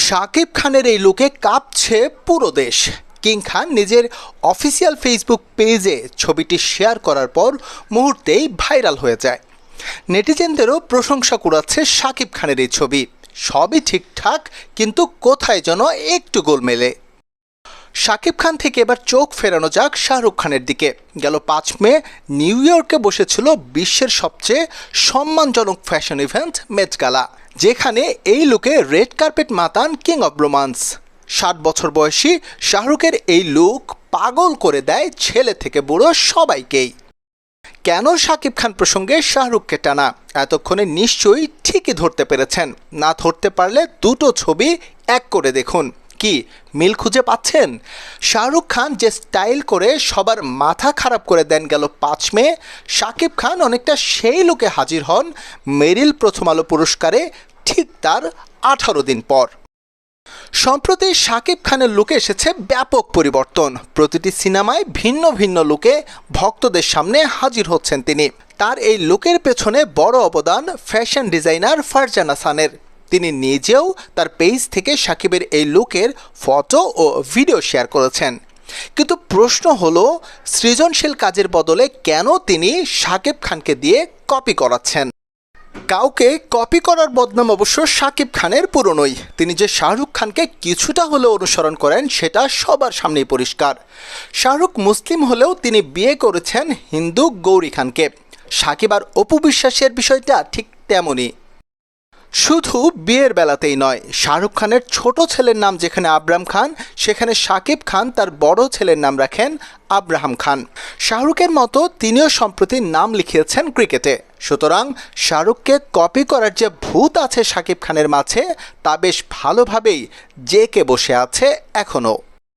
শাকিব খানের এই লুকে কাঁপছে পুরো দেশ। কিং খান নিজের অফিসিয়াল ফেসবুক পেজে ছবিটি শেয়ার করার পর মুহূর্তেই ভাইরাল হয়ে যায়। নেটিজেনদেরও প্রশংসা কুড়াচ্ছে শাকিব খানের এই ছবি। সবই ঠিকঠাক, কিন্তু কোথায় যেন একটু গোলমেলে। শাকিব খান থেকে এবার চোখ ফেরানো যাক শাহরুখ খানের দিকে। গেল ৫ মে নিউ ইয়র্কে বসেছিল বিশ্বের সবচেয়ে সম্মানজনক ফ্যাশন ইভেন্ট মেট গালা, যেখানে এই লুকে red carpet মাতান king of romance. ৬০ বছর বয়সী শাহরুখের এই লুক পাগল করে দেয় ছেলে থেকে বুড়ো সবাইকেই। কেন শাকিব খান প্রসঙ্গে শাহরুখকে টানা? এতক্ষণে নিশ্চয়ই ঠিকই ধরতে পেরেছেন। না ধরতে পারলে দুটো ছবি এক করে দেখুন। কি মিল খুঁজে পাচ্ছেন? শাহরুখ খান যে স্টাইল করে সবার মাথা খারাপ করে দেন গেল ৫ মে, শাকিব খান অনেকটা সেই লুকে হাজির হন মেরিল প্রথম আলো পুরস্কারে ঠিক তার ১৮ দিন পর। সম্প্রতি শাকিব খানের লুকে এসেছে ব্যাপক পরিবর্তন। প্রতিটি সিনেমায় ভিন্ন ভিন্ন লুকে ভক্তদের সামনে হাজির হচ্ছেন তিনি। তার এই লুকের পেছনে বড় অবদান ফ্যাশন ডিজাইনার ফারজানা সানের। তিনি নিজেও তার পেজ থেকে শাকিবের এই লুকের ফটো ও ভিডিও শেয়ার করেছেন। কিন্তু প্রশ্ন হলো, সৃজনশীল কাজের বদলে কেন তিনি শাকিব খানকে দিয়ে কপি করাচ্ছেন? কাউকে কপি করার বদনাম অবশ্য শাকিব খানের পুরনোই। তিনি যে শাহরুখ খানকে কিছুটা হলেও অনুসরণ করেন সেটা সবার সামনেই পরিষ্কার। শাহরুখ মুসলিম হলেও তিনি বিয়ে করেছেন হিন্দু গৌরী খানকে। শাকিব আর অপু বিশ্বাসের বিষয়টা ঠিক তেমনই। শুধু বিয়ের বেলাতেই নয়, শাহরুখ খানের ছোট ছেলের নাম যেখানে আব্রাম খান, সেখানে শাকিব খান তার বড় ছেলের নাম রাখেন আব্রাহাম খান। শাহরুখের মতো তিনিও সম্প্রতি নাম লিখিয়েছেন ক্রিকেটে। সুতরাং শাহরুখকে কপি করার যে ভূত আছে শাকিব খানের মাঝে, তা বেশ ভালোভাবেই জেঁকে বসে আছে এখনও।